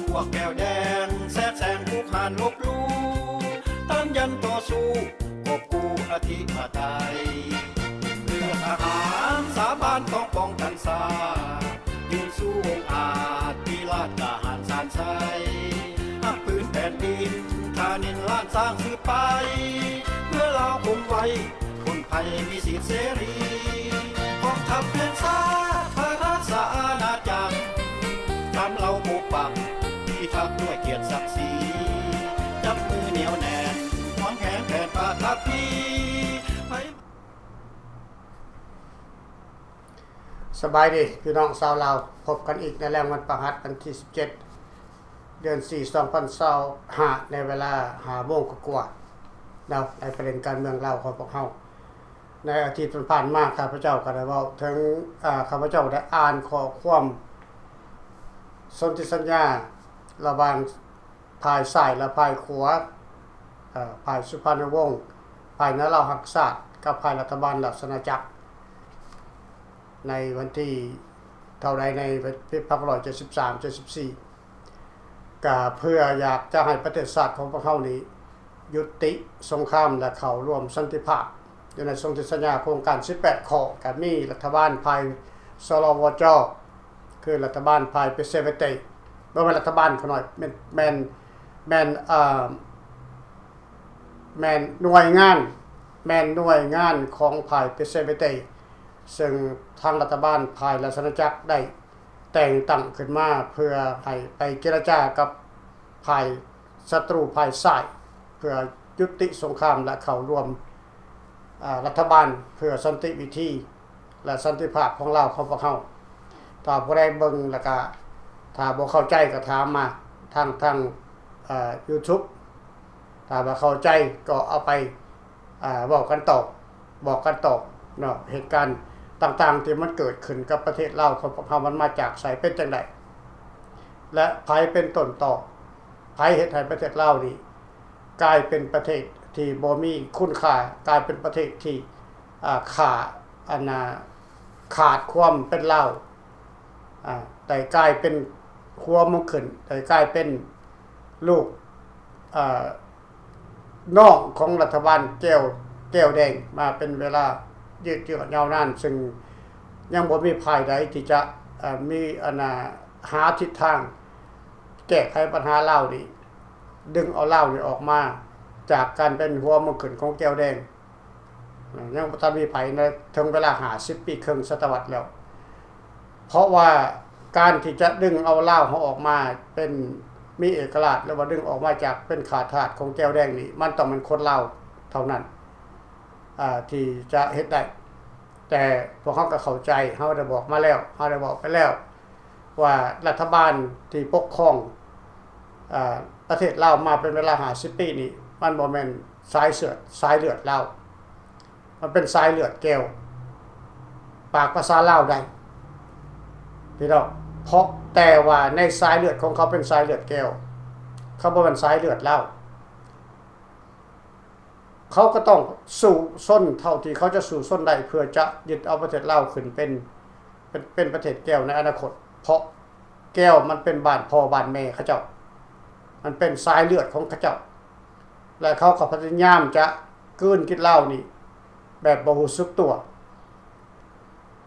พวกแก้วแดงแทรกแซงผู้ขานลบลู่ต้านยันต่อสู้กบกู้อธิปไตยเรือทหารสาบานต้องป้องกันชายืนสู้องอาจพิราชทหารสานชัยหักปืนแผ่นดินทานินล้านสร้างสืบไปเพื่อเราคงไว้คนไทยมีสิทธิเสรีกองทัพเพื่อนชาติพระราชอาณาจักรทำเราปกปักที่ทักด้วยเกียรติศักดิ์ศรีจับมือเหนียวแน่นหวังแขนแผ่นปาทัพพีสบายดีพี่น้องชาวลาวพบกันอีกในแรงวันประหัสวันที่17เดือน4 2025ในเวลา5 โมงกว่าๆเราในประเด็นการเมืองลาวของพวกเฮาในอาทิตย์ผ่านมาข้าพเจ้าก็ได้เว้าถึงข้าพเจ้าได้อ่านข้อความสนธิสัญญาระหว่างฝ่ายซ้ายและฝ่ายขวาฝ่ายสุพรรณวงศ์ฝ่ายนราหักษากับฝ่ายรัฐบาลราชอาณาจักรในวันที่เท่าใดในปี1973-74ก็เพื่ออยากจะให้ประเทศชาติของพวกเฮานี้ยุติสงครามและเข้าร่วมสันติภาพอยู่ในสนธิสัญญาโครงการ18ข้อก็มีรัฐบาลภายสรวจคือรัฐบาลภายเป็นเซเวเตบ่แม่นรัฐบาลเขาหน่อยแม่นหน่วยงานของภายเป็นเซเวเตซึ่งทางรัฐบาลภายราชอาณาจักรได้แต่งตั้งขึ้นมาเพื่อให้ไปเจรจากับภายศัตรูภายซ้ายเพื่อยุติสงครามและเข้าร่วมรัฐบาลเพื่อสันติวิธีและสันติภาพของเราของพวกเฮาถ้าผู้ใดเบิ่งแล้วก็ถ้าบ่เข้าใจก็ถามมาทางYouTube ถ้าบ่เข้าใจก็เอาไปบอกกันต่อเนาะเหตุการณ์ต่างๆที่มันเกิดขึ้นกับประเทศลาวของพวกเฮามันมาจากไสเป็นจังได๋และไผเป็นต้นต่อไผเฮ็ดให้ประเทศลาวนี้กลายเป็นประเทศที่บ่มีคุณค่ากลายเป็นประเทศที่ขาดความเป็นลาวแต่กลายเป็นหัวมันขึ้นแต่กลายเป็นลูกน้องของรัฐบาลแก้วแดงมาเป็นเวลายืดเยื้อยาวนานซึ่งยังบ่มีภายใดที่จะมีหาทิศทางแก้ไขปัญหาลาวนี้ดึงเอาลาวนี้ออกมาจากการเป็นหัวมันขึ้นของแก้วแดงยังบ่ทันมีไผในถึงเวลา50 ปีครึ่งศตวรรษแล้วเพราะว่าการที่จะดึงเอาลาวเขาออกมาเป็นมีเอกราชแล้วว่าดึงออกมาจากเป็นขาทาสของแก้วแดงนี่มันต้องเป็นคนลาวเท่านั้นที่จะเฮ็ดได้แต่พวกเขาก็เข้าใจเฮาได้บอกมาแล้วเฮาได้บอกไปแล้วว่ารัฐบาลที่ปกครองประเทศลาวมาเป็นเวลา50 ปีนี่มันบ่แม่นสายเลือดลาวมันเป็นสายเลือดแก้วปากภาษาลาวได้พี่น้องเพราะแต่ว่าในสายเลือดของเขาเป็นสายเลือดแก้วเขาบ่เป็นสายเลือดลาวเขาก็ต้องสู่ส้นเท่าที่เขาจะสู่ส้นได้เพื่อจะยึดเอาประเทศลาวขึ้นเป็นประเทศแก้วในอนาคตเพราะแก้วมันเป็นบ้านพ่อบ้านแม่เขาเจ้ามันเป็นสายเลือดของเขาเจ้าและเขาก็พยายามจะกลืนกินเหล้านี่แบบบ่รู้สึกตัว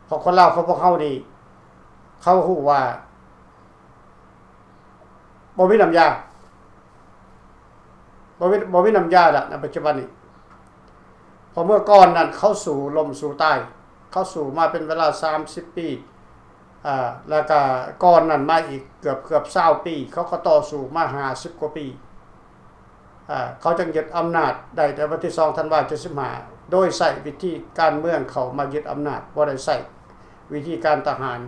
เพราะคนลาวเขาพวกเฮานี่เขาฮู้ว่าบ่มีน้ำยาละในปัจจุบันนี้พอเมื่อก่อนนั้นเข้าสู่ลมสู่ใต้เข้าสู่มาเป็นเวลา30 ปีแล้วก็ก่อนนั้นมาอีกเกือบ20 ปีเขาก็ต่อสู้มา50 กว่าปีเขาจึงยึดอำนาจได้ในวันที่2 ธันวาคม 75โดยใช้วิธีการเมืองเขามายึดอำนาจบ่ได้ใช้วิธีการทหาร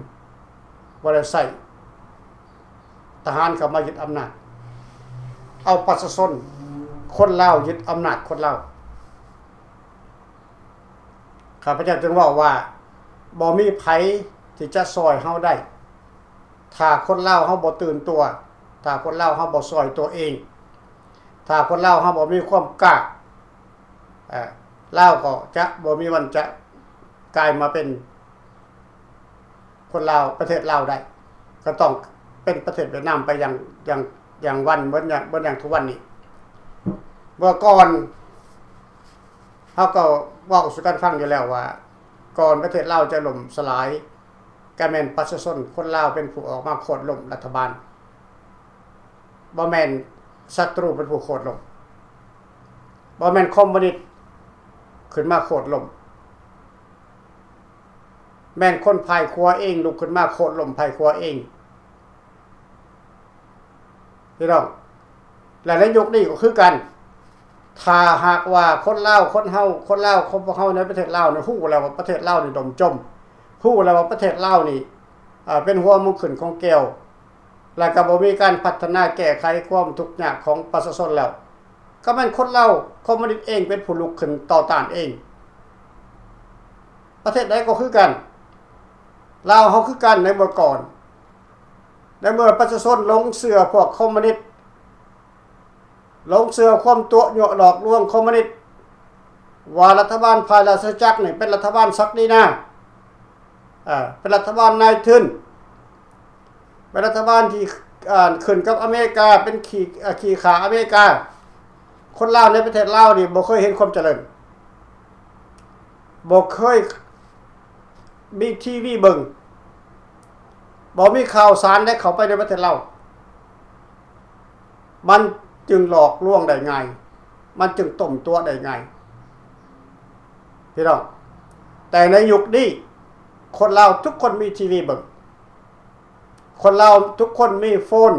บ่ได้ใช้ทหารเขามายึดอำนาจเอาประชาชนคนลาวยึดอำนาจคนลาวข้าพเจ้าจึงว่าบ่มีไผที่จะซอยเฮาได้ถ้าคนลาวเฮาบ่ตื่นตัวถ้าคนลาวเฮาบ่ซอยตัวเองถ้าคนลาวเฮาบ่มีความกล้าลาวก็จะบ่มีวันจะกลายมาเป็นคนลาวประเทศลาวได้ก็ต้อง เป็นประเทศเวียดนามไปอย่างวันเหมือนอย่างทุกวันนี้เมื่อก่อนเขาก็เว้าสู่กันฟังอยู่แล้วว่าก่อนประเทศลาวจะล่มสลายก็แม่นประชาชนคนลาวเป็นผู้ออกมาโค่นล้มรัฐบาลบ่แม่นศัตรูเป็นผู้โค่นล้มบ่แม่นคอมมิวนิสต์ขึ้นมาโค่นล้มแม่นคนภายครัวเองลุกขึ้นมาโค่นล้มภายครัวเองพี่น้องและในยุคนี้ก็คือกันถ้าหากว่าคนลาวคนพวกเฮาในประเทศลาวนี่ฮู้แล้วว่าประเทศลาวนี่ดมจมฮู้แล้วว่าประเทศลาวนี่เป็นหัวมุมขึ้นของแก้วแล้วก็บ่มีการพัฒนาแก้ไขความทุกข์ยากของประชาชนแล้วก็แม่นคนลาวคอมมิวนิสต์เองเป็นผู้ลุกขึ้นต่อต้านเองประเทศใดก็คือกันลาวเฮาคือกันในเมื่อก่อนในเมื่อประชาชนหลงเชื่อพวกคอมมิวนิสต์หลงเชื่อความตัวยั่วหลอกลวงคอมมิวนิสต์ว่ารัฐบาลภายราชจักรนี่เป็นรัฐบาลศักดินาเป็นรัฐบาลนายทุนเป็นรัฐบาลที่ขึ้นกับอเมริกาเป็นขี่ขาอเมริกาคนลาวในประเทศลาวนี่บ่เคยเห็นความเจริญบ่เคยมีทีวีเบิ่งบ่มีข่าวสารได้เข้าไปในประเทศลาวมันจึงหลอกลวงได้ง่ายมันจึงต้มตัวได้ง่ายพี่น้องแต่ในยุคนี้คนลาวทุกคนมีทีวีเบิ่งคนลาวทุกคนมีโฟน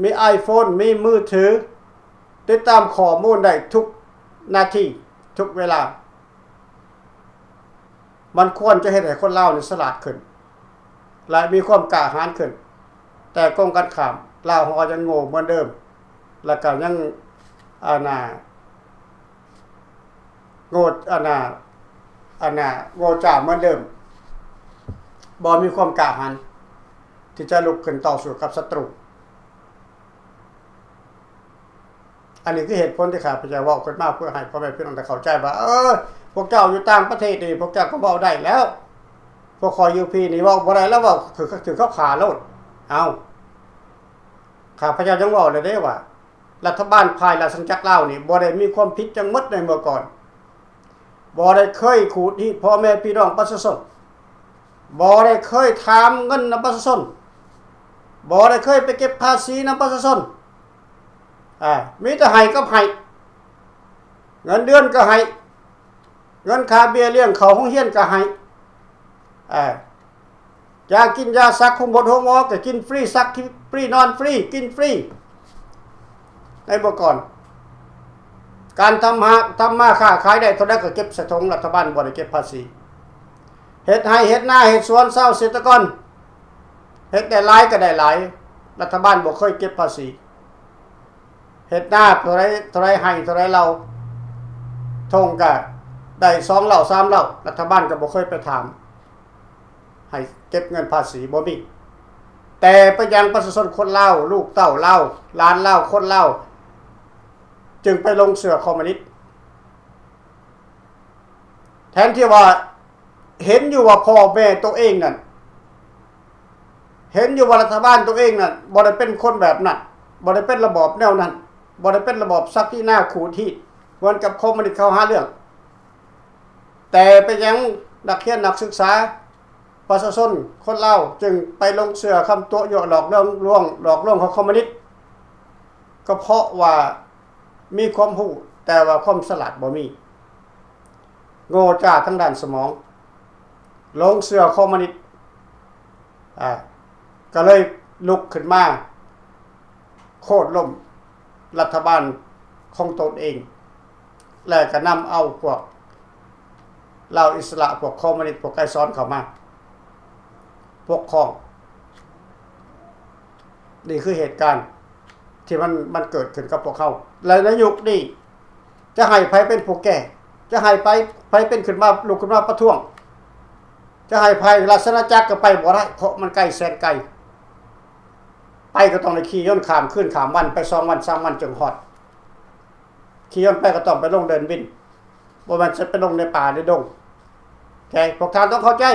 มี iPhone มีมือถือติดตามข้อมูลได้ทุกนาทีทุกเวลามันควรจะเฮ็ดให้คนลาวนี่ฉลาดขึ้นและมีความกล้าหาญขึ้นแต่กงกันข้ามลาวเฮายังโง่เหมือนเดิมแล้วก็ยังโง่โง่จ้าเหมือนเดิมบ่มีความกล้าหาญที่จะลุกขึ้นต่อสู้กับศัตรูอันนี้คือเหตุผลที่ข้าพเจ้าเว้าขึ้นมาเพื่อให้พ่อแม่พี่น้องได้เข้าใจว่าพวกเจ้าอยู่ต่างประเทศนี่พวกเจ้าก็เว้าได้แล้วพวกคอยอยู่พี่นี่เว้าบ่ได้แล้วเว้าถือเขาขาโลดเอาข้าพเจ้ายังเว้าเลยเด้ว่ารัฐบาลภายราชจักรลาวนี่บ่ได้มีความผิดจังหมดในเมื่อก่อนบ่ได้เคยขูดที่พ่อแม่พี่น้องประชาชนบ่ได้เคยถามเงินนำประชาชนบ่ได้เคยไปเก็บภาษีนำประชาชนมีแต่ให้กับให้เงินเดือนก็ให้เงินค่าเบี้ยเลี้ยงเขาโรงเรียนก็ให้ยากินยาซักคุมบดหัวหมอก็กินฟรีซักฟรีนอนฟรีกินฟรีในเมื่อก่อนการทำมาค้าขายได้เท่าใดก็เก็บใส่ถุงรัฐบาลบ่ได้เก็บภาษีเฮ็ดให้เฮ็ดนาเฮ็ดสวนเช้าเกษตรกรเฮ็ดได้หลายก็ได้หลายรัฐบาลบ่เคยเก็บภาษีเฮ็ดนาเท่าไรให้เท่าไรเราทงก็ได้2เหล่า3เหล่ารัฐบาลก็บ่เคยไปถามให้เก็บเงินภาษีบ่มีแต่ไปยังประชาชนคนลาวลูกเต้าลาวหลานลาวคนลาวจึงไปลงเสือคอมมิวนิสต์แทนที่ว่าเห็นอยู่ว่าพ่อแม่ตัวเองนั่นเห็นอยู่ว่ารัฐบาลตัวเองนั่นบ่ได้เป็นคนแบบนั้นบ่ได้เป็นระบอบแนวนั้นบ่ได้เป็นระบอบซักที่หน้าขูดที่เหมือนกับคอมมิวนิสต์เขาหาเรื่องแต่ไปยังนักเรียนนักศึกษาประชาชนคนลาวจึงไปลงเสือคำตัวยั่วหลอกลวงของคอมมิวนิสต์ก็เพราะว่ามีความรู้แต่ว่าความฉลาดบ่มีโง่จ้าทั้งด้านสมองลงเสือคอมมิวนิสต์ก็เลยลุกขึ้นมาโค่นล้มรัฐบาลของตนเองและก็นำเอาพวกลาวอิสระพวกคอมมิวนิสต์พวกไกซ้อนเข้ามาปกครองนี่คือเหตุการณ์ที่มันเกิดขึ้นกับพวกเขาและในยุคนี้จะให้ไผเป็นผู้แก่จะให้ไผเป็นขึ้นมาลุกขึ้นมาประท้วงจะให้ไผราชอาณาจักรก็ไปบ่ได้เพราะมันใกล้แสนไกลไปก็ต้องได้ขี่ยนต์ข้ามคืนข้ามวันไป2วัน3วันจึงฮอดขี่ยนต์ไปก็ต้องไปลงเดินวินบ่มันจะไปลงในป่าในดงโอเคพวกท่านต้องเข้าใจ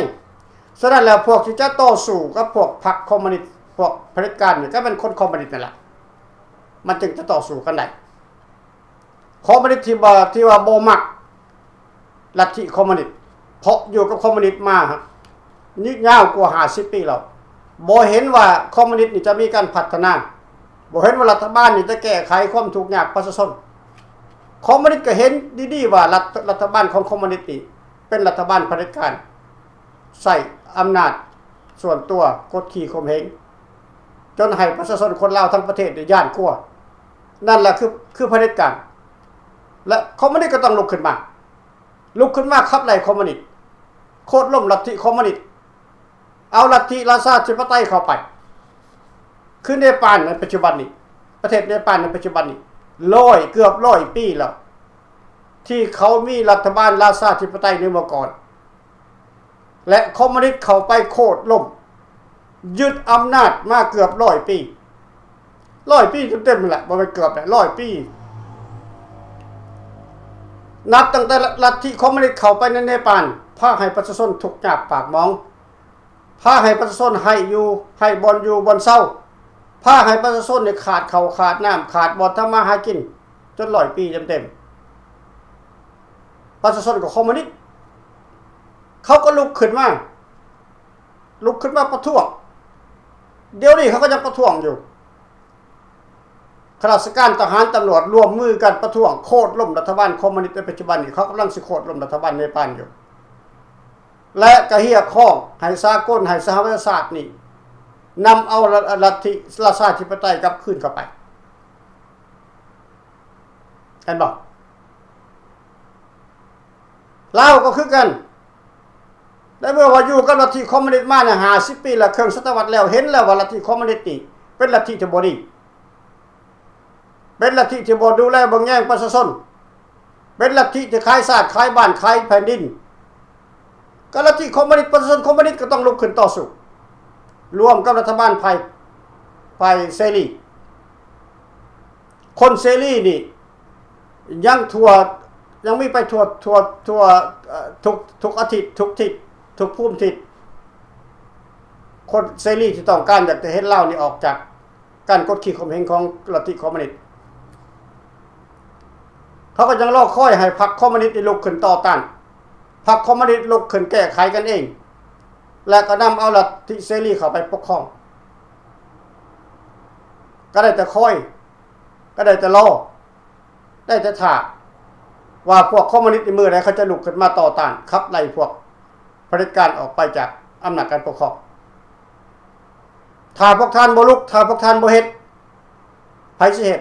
ฉะนั้นแล้วพวกที่จะต่อสู้กับพวกพรรคคอมมิวนิสต์ พวกเผด็จการนี่ก็เป็นคนคอมมิวนิสต์นั่นแหละมันจึงจะต่อสู้กันได้คอมมิวนิสต์ที่ว่าบ่มักลัทธิคอมมิวนิสต์เพราะอยู่กับคอมมิวนิสต์มาฮะยืดยาวกว่า50 ปีแล้วบ่เห็นว่าคอมมิวนิสต์นี่จะมีการพัฒนาบ่เห็นว่ารัฐบาลนี่จะแก้ไขความทุกข์ยากประชาชนคอมมิวนิสต์ก็เห็นดีๆว่ารัฐบาลของคอมมิวนิสต์นี่เป็นรัฐบาลเผด็จการใส่อำนาจส่วนตัวกดขี่ข่มเหงจนให้ประชาชนคนลาวทั้งประเทศย่านกลัวนั่นแหละคือเผด็จการและคอมมิวนิสต์ก็ต้องลุกขึ้นมาขับไล่คอมมิวนิสต์โค่นล้มลัทธิคอมมิวนิสต์เอาลัทธิราชาธิปไตยเข้าไปคือเนปาลในปัจจุบันนี้ประเทศเนปาลในปัจจุบันนี้เกือบ100 ปีแล้วที่เขามีรัฐบาลราชาธิปไตยในเมื่อก่อนและคอมมิวนิสต์เข้าไปโค่นล้มยึดอำนาจมาเกือบ100 ปี100 ปีเต็มๆแหละบ่ไปเกือบแหละ100 ปีนับตั้งแต่ลัทธิคอมมิวนิสต์เข้าไปในเนปาลพาให้ประชาชนทุกข์ยากปากหมองพาให้ประชาชนให้บ่อนอยู่บ่อนเศร้าพาให้ประชาชนเนี่ยขาดข้าวขาดน้ำขาดบ่อนทำมาหากินจน100 ปีเต็มๆประชาชนกับคอมมิวนิสต์เขาก็ลุกขึ้นมาประท้วงเดี๋ยวนี้เขาก็ยังประท้วงอยู่ข้าราชการทหารตำรวจร่วมมือกันประท้วงโค่นล้มรัฐบาลคอมมิวนิสต์ในปัจจุบันนี้เขากำลังสิโค่นล้มรัฐบาลเนปาลอยู่และกระเฮียข้องให้สากลให้สหประชาชาตินี่นำเอาลัทธิราชาธิปไตยกลับคืนเข้าไปเห็นบ่ลาวก็คือกันและเมื่อว่าอยู่กับลัทธิคอมมิวนิสต์มาเนี่ย50 ปีแล้วครึ่งศตวรรษแล้วเห็นแล้วว่าลัทธิคอมมิวนิสต์นี่เป็นลัทธิที่บ่ดีเป็นลัทธิที่บ่ดูแลบ่แย่งประชาชนเป็นลัทธิที่ขายชาติขายบ้านขายแผ่นดินก็ลัทธิคอมมิวนิสต์ประชาชนคอมมิวนิสต์ก็ต้องลุกขึ้นต่อสู้ร่วมกับรัฐบาลไผ่เสรีคนเสรีนี่ยังมีไปทั่วทุกอาทิตย์ทุกทิศทุกภูมิทิศคนเสรีที่ต้องการอยากจะเห็นลาวนี่ออกจากการกดขี่ข่มเหงของลัทธิคอมมิวนิสต์เขาก็ยังรอคอยให้พรรคคอมมิวนิสต์ลุกขึ้นต่อต้านพรรคคอมมิวนิสต์ลุกขึ้นแก้ไขกันเองและก็นำเอาลัทธิเสรีเข้าไปปกครองก็ได้แต่คอยก็ได้แต่รอได้แต่ท่าว่าพวกคอมมิวนิสต์ในมือใดเขาจะลุกขึ้นมาต่อต้านขับไล่พวกเผด็จการออกไปจากอำนาจการปกครองถ้าพวกท่านบ่ลุกถ้าพวกท่านบ่เฮ็ดไผสิเฮ็ด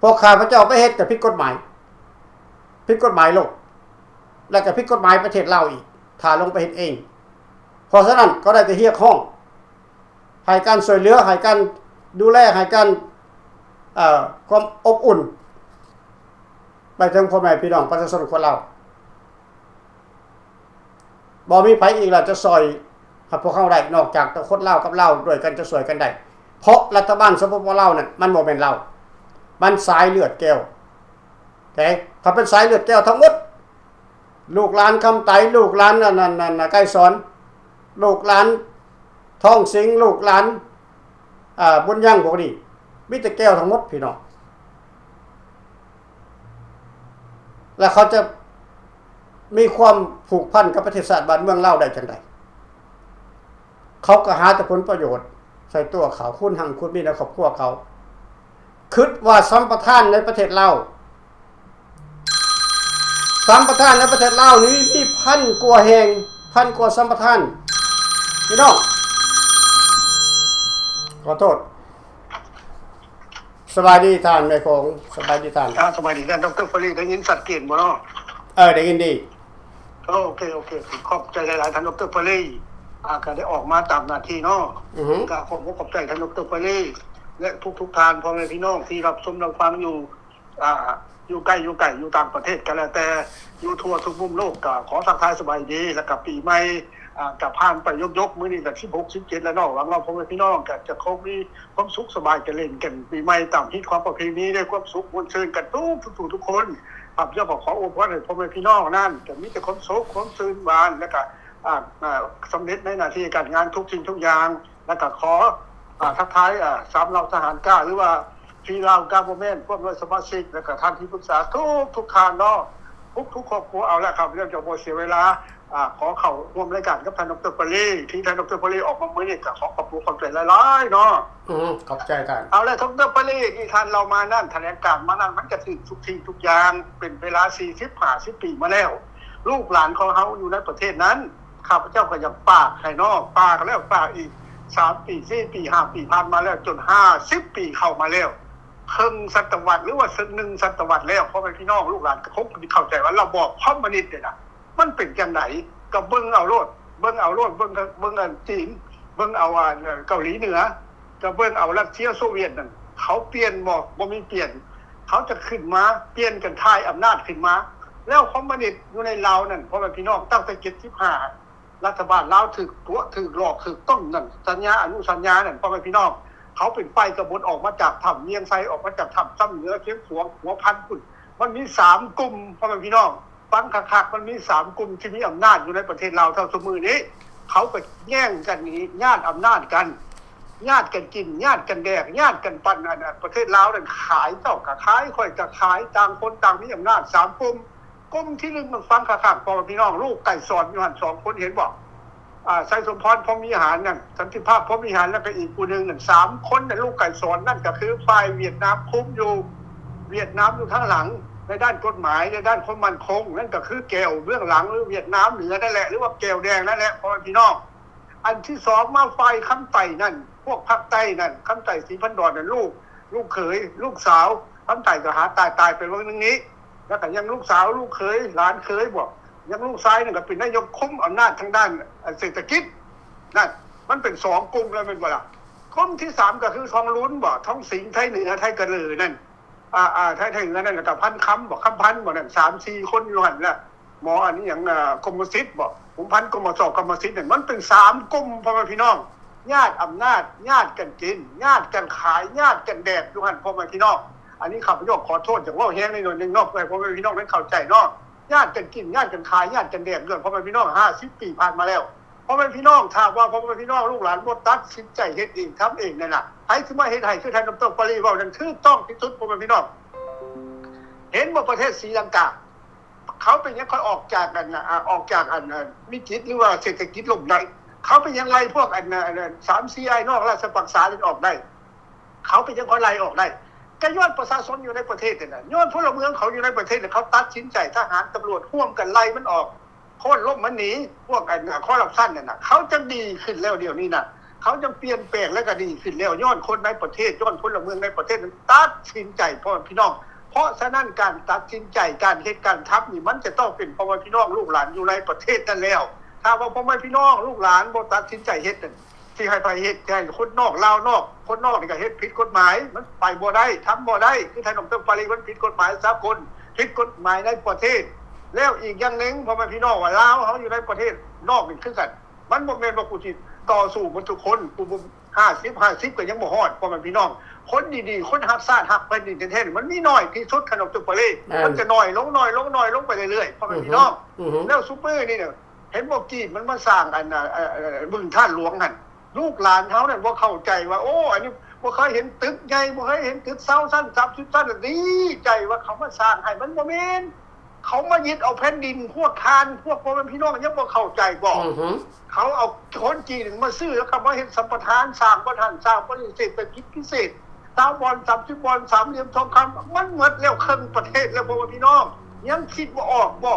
พวกข้าพเจ้าไปเฮ็ดก็ผิดกฎหมายโลกและก็ผิดกฎหมายประเทศลาวอีกถ้าลงไปเฮ็ดเองเพราะฉะนั้นก็ได้แต่เรียกร้องให้การช่วยเหลือให้การดูแลให้การความอบอุ่นไปถึงพ่อแม่พี่น้องประชาชนคนลาวบ่มีไผอีกล่ะจะซอยให้พวกเขาได้นอกจากคนลาวกับลาวด้วยกันจะช่วยกันได้เพราะรัฐบาลสปปลาวนั่นมันบ่แม่นลาวมันสายเลือดแก้วแต่ถ้าเป็นสายเลือดแก้วทั้งหมดลูกหลานคำไตลูกหลานนั่นใกล้สอนลูกหลานท้องสิงลูกหลานบุญยังพวกนี้มีแต่แก้วทั้งหมดพี่น้องแล้วเขาจะมีความผูกพันกับประเทศชาติบ้านเมืองลาวได้จังไดเขาก็หาแต่ผลประโยชน์ใส่ตัวเขาคุณหังคุณมีในครอบครัวเขาคิดว่าสัมปทานในประเทศลาวสัมปทานในประเทศลาวนี้มี1,000 กว่าแห่ง1,000 กว่าสัมปทานพี่น้องขอโทษสบายดีท่านแม่คงสบายดีท่านสบายดีท่านดร.ฟรีได้ยินสัตว์เกณฑ์บ่เนาะได้ยินดีโอเคขอบใจหลายๆท่านดร.ฟรีก็ได้ออกมาตามหน้าที่เนาะก็ขอบใจท่านดร.ฟรีและทุกท่านพ่อแม่พี่น้องที่รับชมรับฟังอยู่ใกล้อยู่ต่างประเทศกันแล้วแต่อยู่ทั่วทุกมุมโลกก็ขอทักทายสบายดีแล้วก็ปีใหม่กับผ่านไปยกมื้อนี้ก็16 17แล้วเนาะหวังว่าพ่อแม่พี่น้องก็จะคงมีความสุขสบายกันเล่นกันปีใหม่ตามที่ความประเพณีได้ความสุขมวลชื่นกันทุกคนครับเจ้าขออวยพรให้พ่อแม่พี่น้องนั่นก็มีแต่ความสุขความชื่นบานแล้วก็สำเร็จในหน้าที่การงานทุกสิ่งทุกอย่าง แล้วก็ขอทักทายสามเหล่าทหารกล้าหรือว่าพี่เหล่ากาโมเมนต์พวกหน่วยสมาชิกแล้วก็ท่านที่ปรึกษาทุกทานเนาะทุกครอบครัวเอาละครับเรื่องจะบ่เสียเวลาขอเข้าร่วมรายการกับท่านดร.ปรีที่ท่านดร.ปรีออกมามื้อนี้ก็ขอขอบคุณความใจหลายๆเนาะขอบใจท่านเอาละดร.ปรีที่ท่านเรามานั่นแถลงการมานั่นมันก็ถึงทุกทีทุกอย่างเป็นเวลา40-50 ปีมาแล้วลูกหลานของเฮาอยู่ในประเทศนั้นข้าพเจ้าก็ยังฝากให้น้องฝากแล้วฝากอีก3 ปี4 ปี5 ปีผ่านมาแล้วจน50 ปีเข้ามาแล้วครึ่งศตวรรษหรือว่า1 ศตวรรษแล้วเพราะพี่น้องลูกหลานคงเข้าใจว่าระบอบคอมมิวนิสต์เนี่ยนะมันเป็นจังได๋ก็เบิ่งเอาโลดเบิ่งอันจีนเบิ่งเอาเกาหลีเหนือก็เบิ่งเอารัสเซียโซเวียตนั่นเขาเปลี่ยนบ่มีเปลี่ยนเขาจะขึ้นมาเปลี่ยนกันทายอำนาจขึ้นมาแล้วคอมมิวนิสต์อยู่ในลาวนั่นเพราะว่าพี่น้องตั้งแต่75รัฐบาลลาวถูกหลอกถูกต้มนั่นสัญญาอนุสัญญานั่นเพราะว่าพี่น้องเขาเป็นไฟกระบฏออกมาจากถ้ำเมียงไซออกมาจากถ้ำซ้ำเหนือเชียงขวงหัวพันพุ่นมันมี3กลุ่มเพราะว่าพี่น้องฟังคักๆมันมี3กลุ่มที่มีอำนาจอยู่ในประเทศลาวเท่าสมือนี้เขาก็แย่งกันนี้ญาติอำนาจกันญาติกันกินญาติกันแดกญาติกันปั่นประเทศลาวนั่นขายเจ้าก็ขายค่อยก็ขายต่างคนต่างมีอำนาจ3กลุ่มกลุ่มที่1มันฟังคักๆเพราะว่าพี่น้องลูกไก่สอนอยู่หั่น2คนเห็นบ่ไสสมพรพรหมวิหารนั่นสันติภาพพรหมวิหารแล้วก็อีกผู้นึงนั่น3คนน่ะลูกไก่สอนนั่นก็คือฝ่ายเวียดนามคุมอยู่เวียดนามอยู่ข้างหลังในด้านกฎหมายในด้านความมั่นคงนั่นก็คือแก้วเบื้องหลังหรือเวียดนามเหนือนั่นแหละหรือว่าแก้วแดงนั่นแหละพ่อพี่น้องอันที่2มาฝ่ายคำไต่นั่นพวกภาคใต้นั่นคำไต่ศรีพันดอนนั่นลูกเขยลูกสาวคำไต่ก็หาตายไปวันนึงนี้แล้วก็ยังลูกสาวลูกเขยหลานเขยบอกยังลูกชายนี่ก็เป็นนายกคุมอำนาจทางด้านเศรษฐกิจนั่นมันเป็น2กลุ่มแล้วเป็นบ่ล่ะกลุ่มที่3ก็คือทองลุ้นบ่ท้องสิงห์ไทยเหนือไทยกระลือนั่นไทยเหนือนั่นก็พันคำบ่คำพันบ่นั่น 3-4 คนอยู่หั่นแหละหมออันนี้หยังกรมศิษย์บ่ผมพันกรมสกรรมศิษย์นั่นมันเป็น3กลุ่มพ่อแม่พี่น้องญาติอำนาจญาติกันกินญาติกันขายญาติกันแดกอยู่หั่นพ่อแม่พี่น้องอันนี้ข้าพเจ้าขอโทษจากว่าแฮงในหน่อยนึงเนาะให้พ่อแม่พี่น้องได้เข้าใจเนาะญาติกันกินญาติกันขายญาติกันแดกเรื่องพ่อแม่พี่น้อง50 ปีผ่านมาแล้วพ่อแม่พี่น้องถ้าว่าพ่อแม่พี่น้องลูกหลานบ่ตัดสินใจเฮ็ดเองทำเองนั่นน่ะไผสิมาเฮ็ดให้คือท่านดร.ปรีเว้านั่นถูกต้องที่สุดพ่อแม่พี่น้องเห็นว่าประเทศศรีลังกาเขาเป็นยังค่อยออกจากกันออกจากวิกฤตหรือว่าเศรษฐกิจล่มได้เขาเป็นยังไงพวก3-4 ไอ้นอกราชปักษานี่ออกได้เขาเป็นยังค่อยไล่ออกได้ก็ย้อนประชาชนอยู่ในประเทศน่ะย้อนพลเมืองเขาอยู่ในประเทศเขาตัดสินใจทหารตำรวจร่วมกันไล่มันออกโค่นล้มมันหนีพวกคอร์รัปชันนั่นน่ะเขาจะดีขึ้นแล้วเดี๋ยวนี้น่ะเขาจะเปลี่ยนแปลงแล้วก็ดีขึ้นแล้วย้อนคนในประเทศย้อนพลเมืองในประเทศนั้นตัดสินใจพ่อพี่น้องเพราะฉะนั้นการตัดสินใจการเฮ็ดการทำนี่มันจะต้องเป็นพ่อพี่น้องลูกหลานอยู่ในประเทศนั่นแล้วถ้าว่าพ่อพี่น้องลูกหลานบ่ตัดสินใจเฮ็ดนั่นที่ให้ไปเฮ็ดให้คนนอกลาวนอกคนนอกนี่ก็เฮ็ดผิดกฎหมายมันไปบ่ได้ทำบ่ได้คือท่านดร.ปรีมันผิดกฎหมายสากลผิดกฎหมายในประเทศแล้วอีกอย่างนึงพ่อแม่พี่น้องว่าลาวเฮาอยู่ในประเทศนอกนี่คือกันมันบ่แม่นว่ากูสิต่อสู้หมดทุกคนกู50ก็ยังบ่ฮอดพ่อแม่พี่น้องคนดีๆคนฮักชาติฮักแผ่นดินแท้ๆมันมีน้อยที่สุดท่านดร.ปรีมันจะน้อยลงไปเรื่อยๆพ่อแม่พี่น้องแล้วซุปเปอร์นี่เนี่ยเห็นบ่จีนมันมาสร้างบึงท่านหลวงหั่นลูกหลานเขาเนี่ยบ่เข้าใจว่าโอ้อันนี้บ่เคยเห็นตึกใหญ่บ่เคยเห็นตึกเสาสั้น30 สั้นดีใจว่าเขามาสร้างให้มันบ่แม่นเขามายึดเอาแผ่นดินพวกคานพวกพ่อแม่พี่น้องยังบ่เข้าใจบ่เขาเอาคนจีนมาซื้อแล้วก็มาเฮ็ดสัมปทานสร้างบ่ทันสร้างบริษัทเป็นพิเศษตาบอล30 บอล3เหลี่ยมทองคำมันหมดแล้วครึ่งประเทศแล้วพ่อแม่พี่น้องยังคิดบ่ออกบ่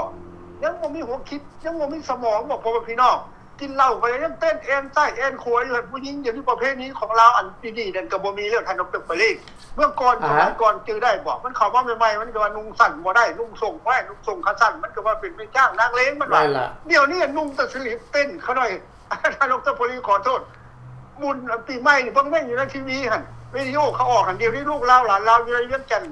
ยังบ่มีหัวคิดยังบ่มีสมองบ่พ่อแม่พี่น้องกินเหล้าไปยังเต้นเอ็นใต้เอ็นขวยอยู่ผู้หญิงอย่างที่ประเภทนี้ของเราอันดีๆนั่นก็บ่มีแล้วท่านดร.ปรีเมื่อก่อนสมัยก่อนจื้อได้บ่มันเข้ามาใหม่ๆมันก็ว่านุ่งสั้นบ่ได้นุ่งทรงบ่ได้นุ่งทรงขาสั้นมันก็ว่าเป็นไม่จ้างนางเลงมันว่าเดี๋ยวนี้นุ่งแต่สลิปเต้นเขาหน่อยท่านดร.ปรีขอโทษบุญปีใหม่นี่เบิ่งแม่งอยู่ในทีวีหั่นวิดีโอเขาออกหั่นเดี๋ยวนี้ลูกเราหลานเราอยู่ในเวียงจันทน์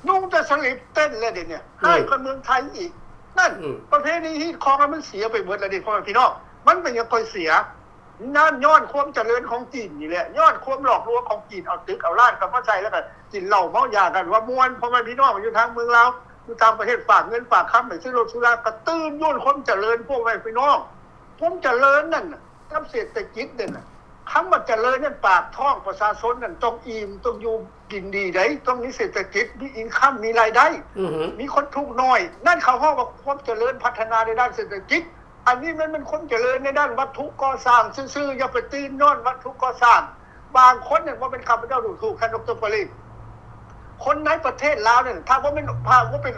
นุ่งแต่สลิปเต้นแล้วเดี๋ยวนี้ให้คนเมืองไทยอีกนั่นประเภทนี้ที่ของมันเสียไปหมดแล้วดิพ่อพี่น้องมันเป็นยังค่อยเสียนั่นย้อนความเจริญของจีนนี่แหละย้อนความหลอกลวงของจีนเอาตึกเอาล้านกับมาใช้แล้วก็กินเหล้าเมายากันว่ามวนพ่อแม่พี่น้องอยู่ทางเมืองเราอยู่ต่างประเทศฝากเงินฝากค้ำไปซื้อรถซื้อลากระตื้นย้อนความเจริญพวกแม่พี่น้องความเจริญนั่นกับเศรษฐกิจนั่นน่ะ คำว่าเจริญนั่นปากท้องประชาชนนั่นต้องอิ่มต้องอยู่กินดีได้ต้องมีเศรษฐกิจมีอินคัมมีรายได้มีคนทุกข์น้อยนั่นเขาห้องว่าความเจริญพัฒนาในด้านเศรษฐกิจอันนี้มันเป็นคนเจริญในด้านวัตถุก่อสร้างซื่อๆอย่าไปตีนนอนวัตถุก่อสร้างบางคนเนี่ยว่าเป็นข้าพเจ้าดูถูกท่านดร.ปริศคนในประเทศลาวเนี่ยถ้าว่าเป็น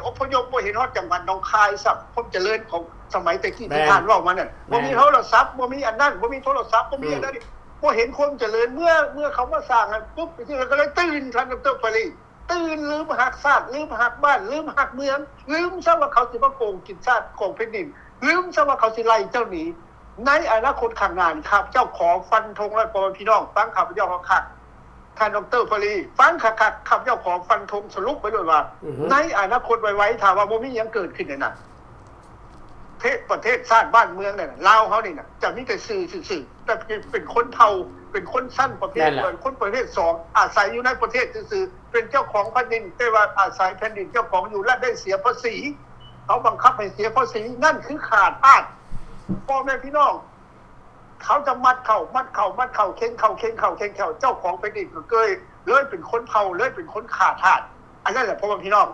อพยพบ่เห็นฮอดจังหวัดหนองคายสับความเจริญของสมัยแต่กี้ที่ผ่านว่ามาเนี่ยบ่มีโทรศัพท์บ่มีอันนั้นบ่มีโทรศัพท์บ่มีอันนั้นบ่เห็นความเจริญเมื่อเขามาสร้างกันปุ๊บที่ก็เลยตื่นท่านดร.ปริศตื่นลืมหักชาติลืมหักบ้านลืมหักเมืองลืมซะว่าเขาสิมาโกงกินชาติโกงแผ่นดินลืมซะว่าเขาสิไล่เจ้าหนีในอนาคตข้างหน้าครับเจ้าขอฟันธงและพ่อพี่น้องฟังข้าพเจ้าคักท่านดร.ปรีฟังคักข้าพเจ้าขอฟันธงสรุปไว้ด้วยว่าในอนาคตไว้ถ้าว่าบ่มีหยังเกิดขึ้นในนั้นประเทศชาติบ้านเมืองเนี่ยลาวเฮานี่น่ะจะมีแต่สื่อแต่เป็นคนเฒ่าเป็นคนสั้นประเภทคนประเภท2อาศัยอยู่ในประเทศซื่อเป็นเจ้าของแผ่นดินแต่ว่าอาศัยแผ่นดินเจ้าของอยู่และได้เสียภาษีเขาบังคับให้เสียภาษีนั่นคือขาดอาดพ่อแม่พี่น้องเขาจะมัดเข่าเข่งเข่าเจ้าของแผ่นดินก็เลยเป็นคนเฒ่าเลยเป็นคนขาดอาดอันนั้นแหละพ่อแม่พี่น้อง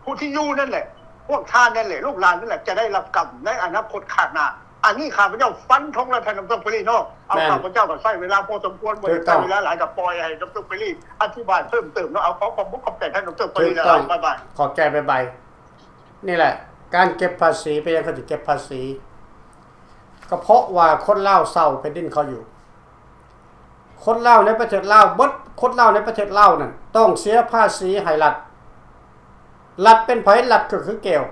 ผู้ที่อยู่นั่นแหละพวกท่านนั่นแหละลูกหลานนั่นแหละจะได้รับกรรมในอนาคตข้างหน้าอันนี้ข้าพเจ้าฟันธงและท่านดร.ปรีเนาะเอาข้าพเจ้าก็ใช้เวลาพอสมควรบ่ได้ใช้เวลาหลายกับปล่อยให้ดร.ปรีอธิบายเพิ่มเติมเนาะเอาขอบใจท่านดร.ปรีแล้วบ๊ายบายขอบใจบ๊ายนี่แหละการเก็บภาษีไปยังเขาจะเก็บภาษีก็เพราะว่าคนลาวเศร้าแผ่นดินเขาอยู่คนลาวในประเทศลาวคนลาวในประเทศลาวนั่นต้องเสียภาษีให้รัฐเป็นไผรัฐก็คือแก้ว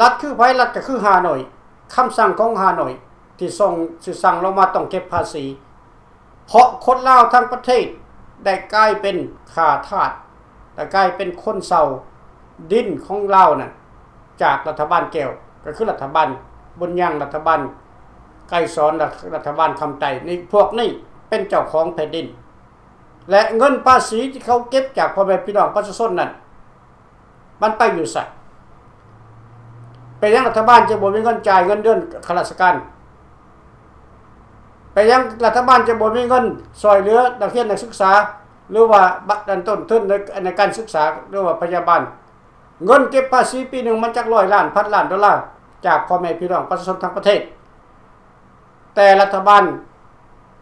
รัฐคือไผรัฐก็คือฮานอยคำสั่งของฮานอยที่สั่งลงมาต้องเก็บภาษีเพราะคนลาวทั้งประเทศได้กลายเป็นข้าทาสได้กลายเป็นคนเศร้าดินของลาวนั่นจากรัฐบาลแก้วก็คือรัฐบาลบุญยังรัฐบาลไกรสอนรัฐบาลคำไต่นี่พวกนี้เป็นเจ้าของแผ่นดินและเงินภาษีที่เขาเก็บจากพ่อแม่พี่น้องประชาชนนั่นมันไปอยู่ใส่ไปยังรัฐบาลจะบ่มีเงินจ่ายเงินเดือนข้าราชการไปยังรัฐบาลจะบ่มีเงินซอยเหลือนักเรียนนักศึกษาหรือว่าบัตรต้นทุนในการศึกษาหรือว่าพยาบาลเงินเก็บภาษีปีหนึ่งมันจัก100 ล้านพันล้านดอลลาร์จากพ่อแม่พี่น้องประชาชนทั้งประเทศแต่รัฐบาล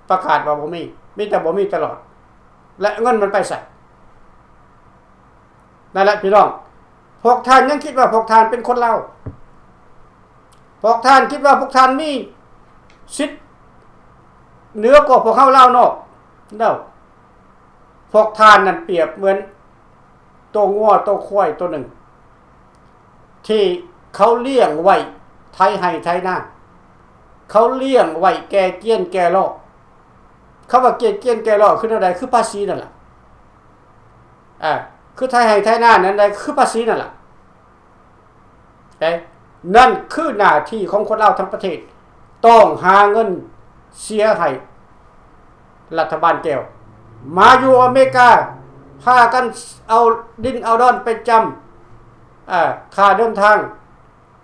ประกาศว่าบ่มีแต่บ่มีตลอดและเงินมันไปใส่นั่นแหละพี่น้องพวกท่านยังคิดว่าพวกท่านเป็นคนลาวพวกท่านคิดว่าพวกท่านมีสิทธิ์เหนือกว่าพวกเฮาลาวนอกเด้อพวกท่านนั่นเปรียบเหมือนตัวงัวตัวควายตัวหนึ่งที่เขาเลี้ยงไว้ไถให้ไถนาเขาเลี้ยงไว้แก่เกี้ยนแก่ลอกเขาว่าเกี้ยนแก่ลอกคืออะไรคือภาษีนั่นแหละคือไถให้ไถนานั่นได้คือภาษีนั่นแหละนั่นคือหน้าที่ของคนลาวทั้งประเทศต้องหาเงินเสียให้รัฐบาลแก้วมาอยู่อเมริกาพากันเอาดินเอาดอนไปจำค่าเดินทาง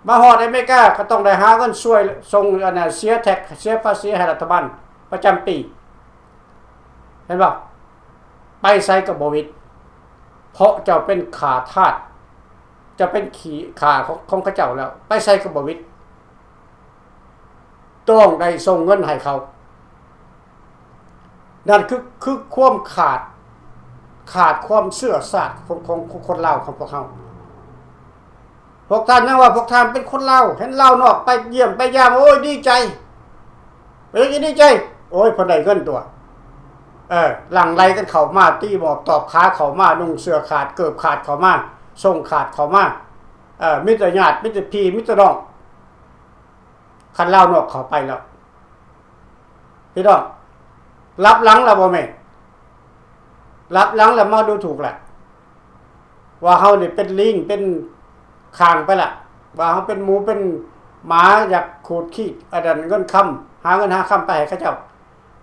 มาฮอดอเมริกาก็ต้องได้หาเงินช่วยส่งเสียแท็กเสียภาษีให้รัฐบาลประจำปีเห็นป่ะไปใส่กับบ่วิดเพราะเจ้าเป็นขาทาสจะเป็นขาของเขาเจ้าแล้วไปใส่กับบ่วิดต้องได้ส่งเงินให้เขานั่นคือความขาดความเชื่อศาสตร์ของคนลาวของพวกเขาพวกท่านยังว่าพวกท่านเป็นคนลาวเห็นลาวนอกไปเยี่ยมไปยามโอ้ยดีใจดีใจโอ้ยพอได้เงินตัวหลังไหลกันเข้ามาตีหมอบตอบขาเข้ามานุ่งเสื้อขาดเกิบขาดเข้ามาส่งขาดเข้ามามิตรญาติมิตรพี่มิตรน้องคันลาวนอกเข้าไปแล้วพี่น้องรับหลังแล้วบ่แม่รับหลังแล้วมาดูถูกแหละว่าเฮานี่เป็นลิงเป็นข้างไปละว่าเฮาเป็นหมูเป็นหมาอยากขูดขี้อันนั้นเงินคำหาเงินหาคำไปให้เขาเจ้า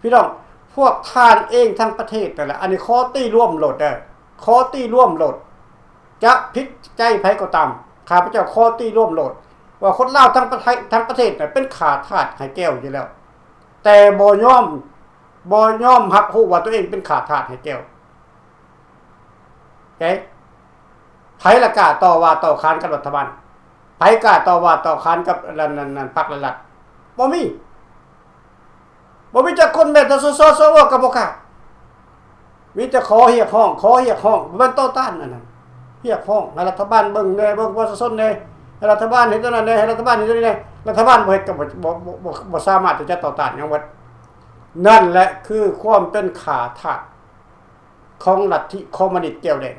พี่น้องพวกท่านเองทั้งประเทศนั่นแหละอันนี้ขอตี้ร่วมโหลดขอตี้ร่วมโหลดจะพิใจไผก็ตามข้าพเจ้าขอตี้ร่วมโหลดว่าคนลาวทั้งประเทศน่ะเป็นขาทาสให้แก้วอยู่แล้ว แต่บ่ยอมรับรู้ว่าตัวเองเป็นขาทาสให้แก้วโอเคไผละกล้าต่อว่าต่อค้านกับรัฐบาลไผกล้าต่อว่าต่อค้านกับนั่นพรรครัฐบ่มีจักคนแม้แต่สสวก็บ่กล้ามีแต่ขอเรียกร้องมันต่อต้านอันนั้นเรียกร้องให้รัฐบาลเบิ่งแน่เบิ่งประชาชนแน่ให้รัฐบาลเห็นเท่านั้นแน่ให้รัฐบาลเห็นเท่านี้แน่รัฐบาลบ่เฮ็ดก็บ่สามารถที่จะต่อต้านหยังวัดนั่นแหละคือความเป็นขาทาสของลัทธิคอมมิวนิสต์แก้วแดง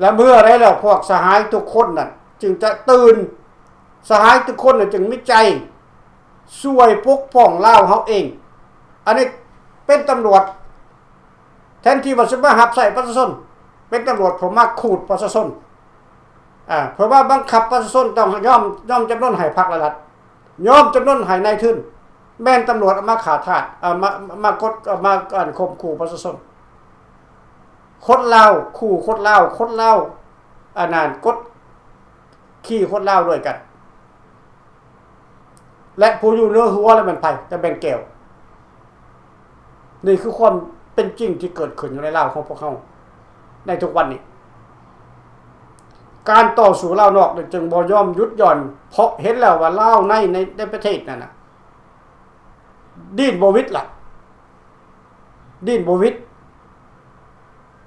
และเมื่อไรแล้วพวกสหายทุกคนนั่นจึงจะตื่นสหายทุกคนน่ะจึงมีใจช่วยปกป้องลาวเฮาเองอันนี้เป็นตำรวจแทนที่ว่าจะมาหับใส่ประชาชนเป็นตำรวจผมมาขูดประชาชนเพราะว่าบังคับประชาชนต้องยอมจำนวนให้พรรครัฐยอมจำนวนให้นายทุนแม่นตำรวจมาขาทาสมากดมาข่มขู่ประชาชนคนลาวขู่คนลาวอันนั้นกดขี่คนลาวด้วยกันและผู้อยู่เนื้อหัวแล้วมันไปจะเป็นแก้วนี่คือความเป็นจริงที่เกิดขึ้นอยู่ในลาวของพวกเขาในทุกวันนี้การต่อสู้ลาวนอกจึงบ่ยอมหยุดหย่อนเพราะเห็นแล้วว่าลาวในประเทศนั่นน่ะดิ้นบ่วิตล่ะดิ้นบ่วิต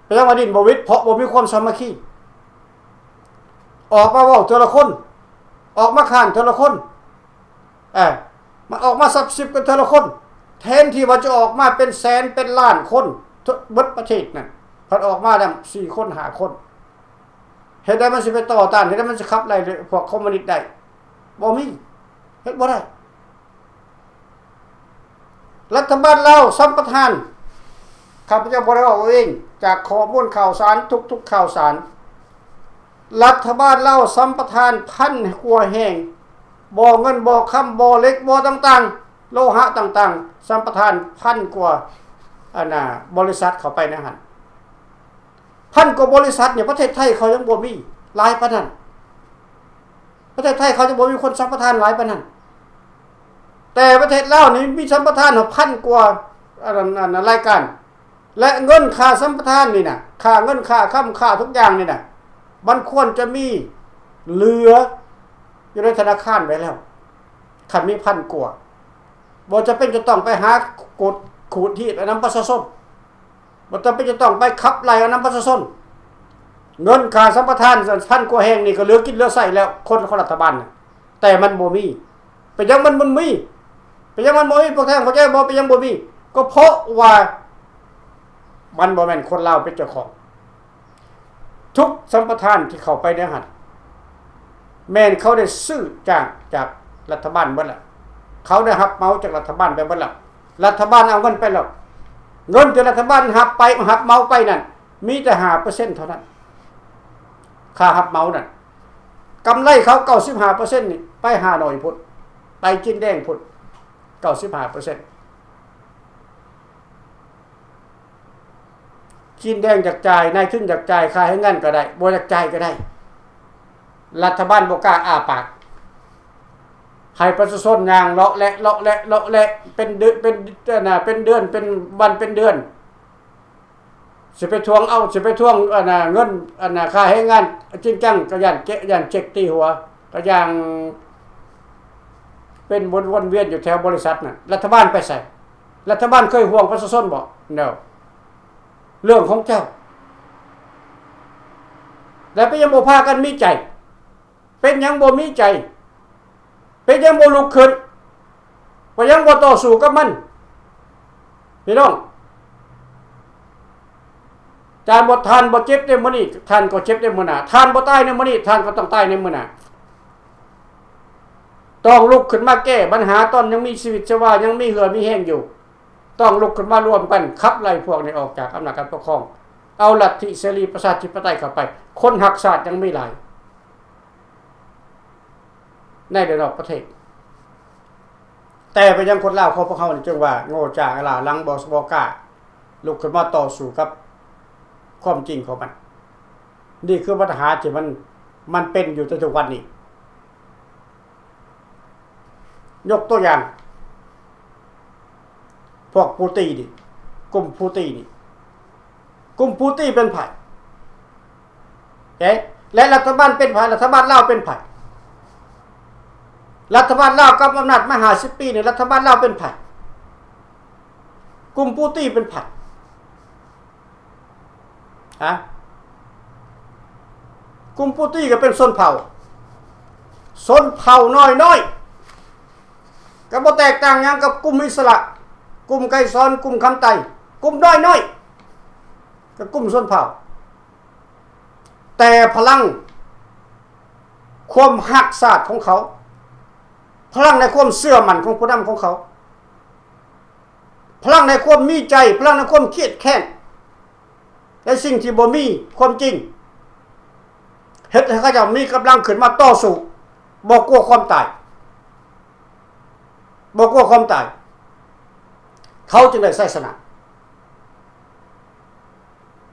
แปลว่าดิ้นบ่วิตเพราะบ่มีความสามัคคีออกมาเว้าแต่ละคนออกมาค้านแต่ละคนมันออกมา10กันแต่ละคนแทนที่ว่าจะออกมาเป็นแสนเป็นล้านคนเบิดประเทศนั่นพัดออกมาได้4คน5คนเฮ็ดได้มันสิไปต่อต้านเฮ็ดได้มันสิขับไล่พวกคอมมิวนิสต์ได้บ่มีเฮ็ดบ่ได้รัฐบาลลาวสัมปทานข้าพเจ้าบ่ได้เอาเองจากข้อมูลข่าวสารทุกข่าวสารรัฐบาลลาวสัมปทานพันกว่าแห่งบ่เงินบ่ค้ำบ่เหล็กบ่ต่างๆโลหะต่างๆสัมปทานพันกว่าบริษัทเข้าไปในหั่นพันกว่าบริษัทเนี่ยประเทศไทยเขายังบ่มีหลายปานนั้นประเทศไทยเขาจะบ่มีคนสัมปทานหลายปานนั้นแต่ประเทศลาวนี่มีสัมปทานพันกว่ารายการและเงินค่าสัมปทานนี่น่ะค่าเงินค่าค้ำค่าทุกอย่างนี่น่ะมันควรจะมีเหลืออยู่ในธนาคารไว้แล้วคันมีพันกว่าบ่จะเป็นจะต้องไปหากดขูดที่นำประชาชนบ่จำเป็นจะต้องไปขับไล่เอานำประชาชนเงินค่าสัมปทานพันกว่าแห่งนี่ก็เหลือกินเหลือใช้แล้วคนของรัฐบาลน่ะแต่มันบ่มีไปยังมันมีไปยังมันบ่มีพวกแท้เขาใจบ่ไปยังบ่มีก็เพราะว่ามันบ่แม่นคนลาวเป็นเจ้าของทุกสัมปทานที่เข้าไปในหัดแม่นเขาได้ซื้อจากรัฐบาลเบิดล่ะเขาได้รับเหมาจากรัฐบาลไปเบิดล่ะรัฐบาลเอาเงินไปแล้วเงินที่รัฐบาลรับเหมาไปนั่นมีแต่ 5% เท่านั้นค่ารับเหมานั่นกำไรเขา 95% นี่ไปหาหน่อยพุ่นไปกินแดงพุ่น 95% กินแดงจากจ่ายนายทุนจากจ่ายค่าให้เงินก็ได้บ่จากจ่ายก็ได้รัฐบาลบ่กล้าอ้าปากให้ประชาชนย่างเลาะและเป็นเดือนเป็นวันเป็นเดือนสิไปทวงเงินค่าให้งานจริงจังก็ย่านเช็คตีหัวก็อย่างเป็นวนเวียนอยู่แถวบริษัทน่ะรัฐบาลไปใส่รัฐบาลเคยห่วงประชาชนบ่ No เรื่องของเจ้าแล้วไปยังบ่พากันมีใจเป็นยังบ่มีใจเป็นยังบ่ลุกขึ้นไปยังบ่ต่อสู้กับมันพี่น้องจานบ่ทานบ่เจ็บในมื้อนี้ท่านก็เจ็บในมื้อหน้าทานบ่ตายในมื้อนี้ท่านก็ต้องตายในมื้อหน้าต้องลุกขึ้นมาแก้ปัญหาตอนยังมีชีวิตชีวายังมีเหือมีแห้งอยู่ต้องลุกขึ้นมารวมกันขับไล่พวกนี้ออกจากอำนาจการปกครองเอาลัทธิเสรีประชาธิปไตยเข้าไปคนหักศาสตร์ยังไม่หลายในระดับประเทศแต่ไปยังคนลาวเขาพวกเขาจึงว่าโง่จ่าหลาลังบอสบอกล้าลุกขึ้นมาต่อสู้กับความจริงของมันนี่คือปัญหาที่มันเป็นอยู่จนถึงวันนี้ยกตัวอย่าง พวกปูตีนี่กลุ่มปูตีนี่กลุ่มปูตีเป็นไผและรัฐบาลเป็นไผรัฐบาลลาวเป็นไผรัฐบาลลาวกับอำนาจมา50 ปีนี่รัฐบาลลาวเป็นไผกลุ่มปูตีเป็นไผกลุ่มปูตีก็เป็นชนเผ่าน้อยก็บ่แตกต่างหยังกับกลุ่มอิสระกลุ่มไกรสอนกลุ่มคำไตกลุ่มน้อยกับกลุ่มชนเผ่าแต่พลังความหักศาสตร์ของเขาพลังในความเชื่อมั่นของผู้นำของเขาพลังในความมีใจพลังในความเครียดแค้นในสิ่งที่บ่มีความจริงเฮ็ดให้เขาเจ้ามีกำลังขึ้นมาต่อสู้บ่กลัวความตายเขาจึงได้ใช้ชนะ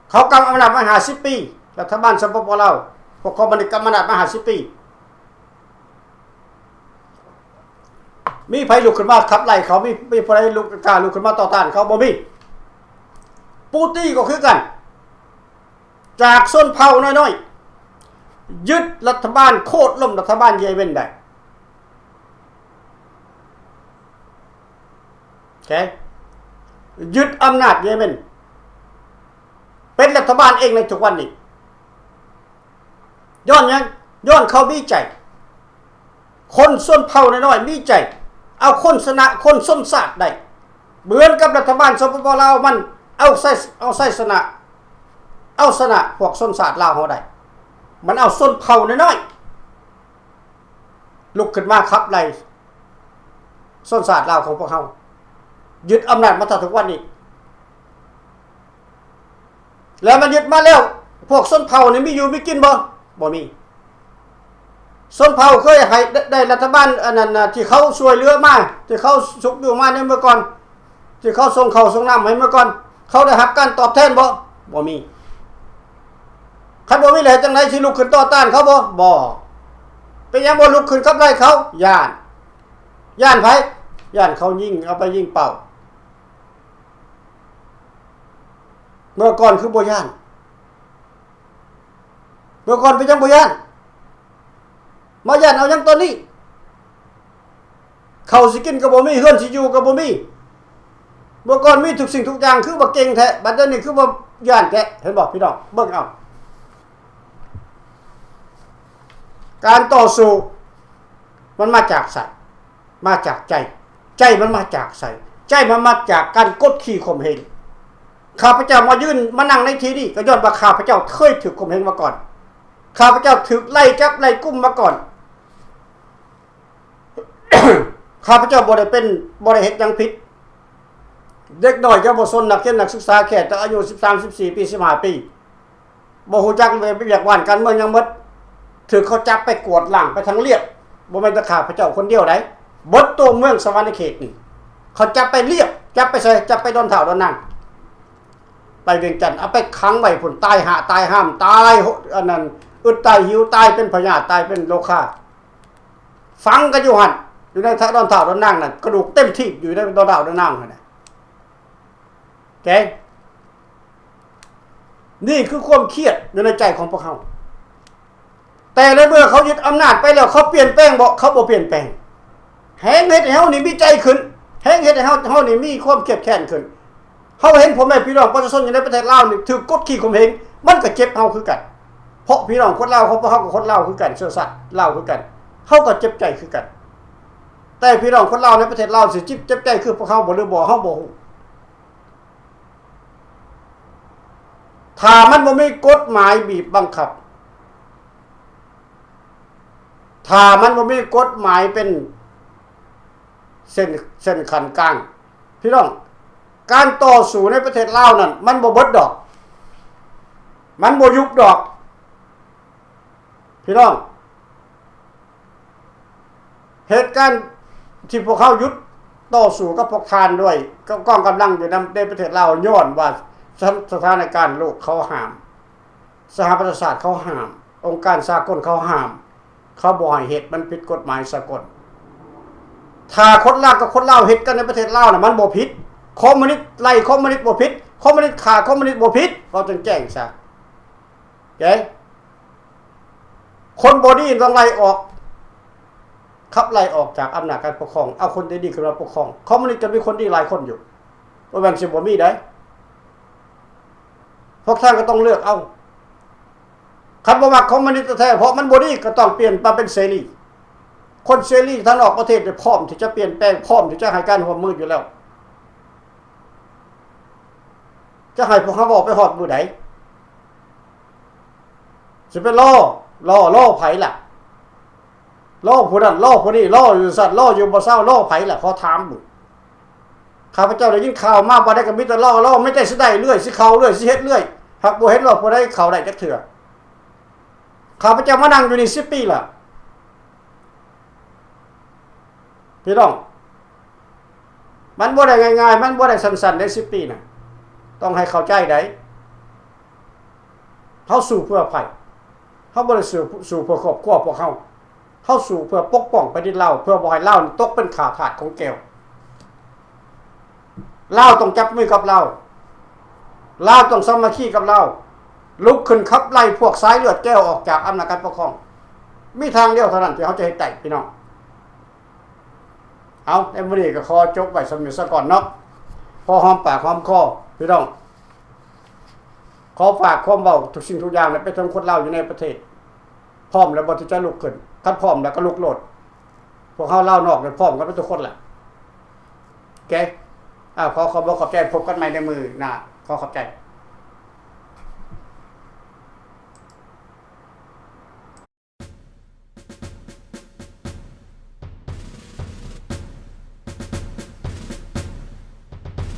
เขากำอำนาจมา50 ปีรัฐบาลสปปลาวพวกเขาบันทึกกำอำนาจมา50 ปีมีไผลุกขึ้นมาขับไล่เขามีไผลุกขึ้นมาต่อต้านเขาบ่มีปูตี้ก็คือกันจากชนเผ่าน้อยๆยึดรัฐบาลโคตรล้มรัฐบาลเยเมนได้ยึดอำนาจเยเมนเป็นรัฐบาลเองในทุกวันนี้ย้อนเขามีใจคนส้นเผ่าน้อยๆมีใจเอาคนชนะคนส้นศาสตร์ได้เหมือนกับรัฐบาลสปปลาวมันเอาใส่ชนะพวกส้นศาสตร์ลาวเฮาได้มันเอาส้นเผ่าน้อยๆลุกขึ้นมาขับไล่ส้นศาสตร์ลาวของพวกเฮายึดอำนาจมาถึงวันนี้แล้วมันยึดมาแล้วพวกชนเผ่านี่มีอยู่มีกินบ่มีชนเผ่าเคยให้ได้รัฐบาลอันนั้นที่เขาช่วยเหลือมาที่เขาสุขอยู่มาในเมื่อก่อนที่เขาส่งข้าวส่งน้ำให้เมื่อก่อนเขาได้รับการตอบแทนบ่มีคันบ่มีแล้วจังได๋สิลุกขึ้นต่อต้านเขาบ่เป็นหยังบ่ลุกขึ้นขับไล่เขาย่านไผย่านเขายิงเอาไปยิงเป่าเมื่อก่อนคือบ่ย่านเมื่อก่อนเป็นจังบ่ย่านมาย่านเอายังตอนนี้เขาสิกินก็บ่มีเฮือนสิอยู่ก็บ่มีเมื่อก่อนมีทุกสิ่งทุกอย่างคือบ่เก่งแท้บัดนี้คือบ่ย่านแท้เห็นบ่พี่น้องเบิ่งเอาการต่อสู้มันมาจากสัตว์มาจากใจมันมาจากใส่ใจมันมาจากการกดขี่ข่มเหงข้าพเจ้ามายืนมานั่งในที่นี้ก็ย้อนว่าข้าพเจ้าเคยถูกข่มเหงมาก่อนข้าพเจ้าถูกไล่จับไล่กุมมาก่อน ข้าพเจ้าบ่ได้เฮ็ดหยังผิดเด็กน้อยเยาวชนนักเรียนนักศึกษาแค่อายุ13 14 ปี 15 ปีบ่ฮู้จักเวียกว่านการเมืองหยังหมดถือเขาจับไปกวดหลังไปทั้งเรียบบ่แม่นแต่ข้าพเจ้าคนเดียวได้บดตัวเมืองสวรรค์เขตนี่เขาจับไปเรียบจับไปใส่จับไปดอนเฒ่าดอนนางไปเวียงจันทน์เอาไปขังไว้พุ่นตายตายห้ามตายอันนั้นอึดตายหิวตายเป็นพยาธิตายเป็นโรคาฝังกันอยู่หั่นอยู่ในดอนเฒ่าดอนนางนั่นกระดูกเต็มที่อยู่ในดอนเฒ่าดอนนางนั่นน่ะนี่คือความเครียดอยู่ในใจของพวกเขาแต่ในเมื่อเขายึดอำนาจไปแล้วเขาเปลี่ยนแปลงเขาบ่เปลี่ยนแปลงแฮงเฮ็ดให้เฮานี่มีใจขึ้นแฮงเฮ็ดให้เฮานี่มีความเครียดแค้นขึ้นเฮาเห็นพ่อแม่พี่น้องประชาชนอยู่ในประเทศลาวนี่ถูกกดขี่ข่มเหงมันก็เจ็บเฮาคือกันเพราะพี่น้องคนลาวเขาก็คนลาวคือกันเชื้อชาติลาวคือกันเฮาก็เจ็บใจคือกันแต่พี่น้องคนลาวในประเทศลาวสิเจ็บใจคือพวกเขาบ่หรือบ่เฮาบ่ฮู้ถ้ามันบ่มีกฎหมายบีบบังคับถ้ามันบ่มีกฎหมายเป็นเส้นขันกลางพี่น้องการต่อสู้ในประเทศลาวนั่นมันบ่เบิดดอกมันบ่ยุบดอกพี่น้องเหตุการณ์ที่พวกเขายุดต่อสู้กับพวกทานด้วยกองกำลังอยู่ในประเทศลาวย้อนว่าสถานการณ์โลกเขาห้ามสหประชาชาติเขาห้ามองค์การสากลเขาห้ามเขาบ่ให้เฮ็ดมันผิดกฎหมายสากลถ้าคนลาวกับคนลาวเฮ็ดกันในประเทศลาวน่ะมันบ่ผิด คอมมิวนิสต์ไล่คอมมิวนิสต์บ่ผิดคอมมิวนิสต์ฆ่าคอมมิวนิสต์บ่ผิดเราจึงแจ้งซะแกคนบ่ดีต้องไล่ออกขับไล่ออกจากอำนาจการปกครองเอาคนดีๆขึ้นมาปกครองคอมมิวนิสต์ก็มีคนดีหลายคนอยู่บ่แม่นสิบ่มีได้พวกท่านก็ต้องเลือกเอาคันบ่มักคอมมิวนิสต์แท้เพราะมันบ่ดีก็ต้องเปลี่ยนมาเป็นเสรีคนเสรีทั้งออกประเทศเนี่ยพร้อมที่จะเปลี่ยนแปลงพร้อมที่จะให้การร่วมมืออยู่แล้วจะให้พวกเขาบอกไปฮอดมื้อใดสิไปล่อไผล่ะล่อผู้นั้นล่อผู้นี้ล่ออยู่สั่นล่ออยู่บ่เศร้าล่อไผล่ะขอถามมึงข้าพเจ้าได้ยินข่าวมาบ่ได้ก็มีแต่ล่อไม่ได้สิได้เรื่อยสิเข้าเรื่อยสิเฮ็ดเรื่อยหากบ่เฮ็ดว่าบ่ได้เข้าได้จักเทื่อข้าพเจ้ามานั่งอยู่นี่10 ปีล่ะพี่น้องมันบ่ได้ง่ายๆมันบ่ได้สั้นๆได้10 ปีน่ะต้องให้เข้าใจได้เฮาสู้เพื่อไผเฮาบ่ได้สู้เพื่อครอบครัวพวกเฮาเฮาสู้เพื่อปกป้องประเทศลาวเพื่อบ่ให้ลาวตกเป็นข่าทาสของแก้วลาวต้องจับมือกับลาวต้องสามัคคีกับลาวลุกขึ้นขับไล่พวกสายเลือดแก้วออกจากอำนาจการปกครองมีทางเดียวเท่านั้นที่เขาจะให้ไต่พี่น้องเอาในมื้อนี้ก็ขอจบไว้สำนึกซะก่อนเนาะพอหอมปากหอมคอพี่น้องขอฝากความเว้าทุกสิ่งทุกอย่างไปถึงคนลาวอยู่ในประเทศพร้อมแล้วบ่ที่จะลุกขึ้นคันพร้อมแล้วก็ลุกโลดพวกเฮาลาวนอกเนี่ยพร้อมกันทุกคนแหละโอเคขอขอบใจพบกันใหม่ในมือหน้าขอขอบใจ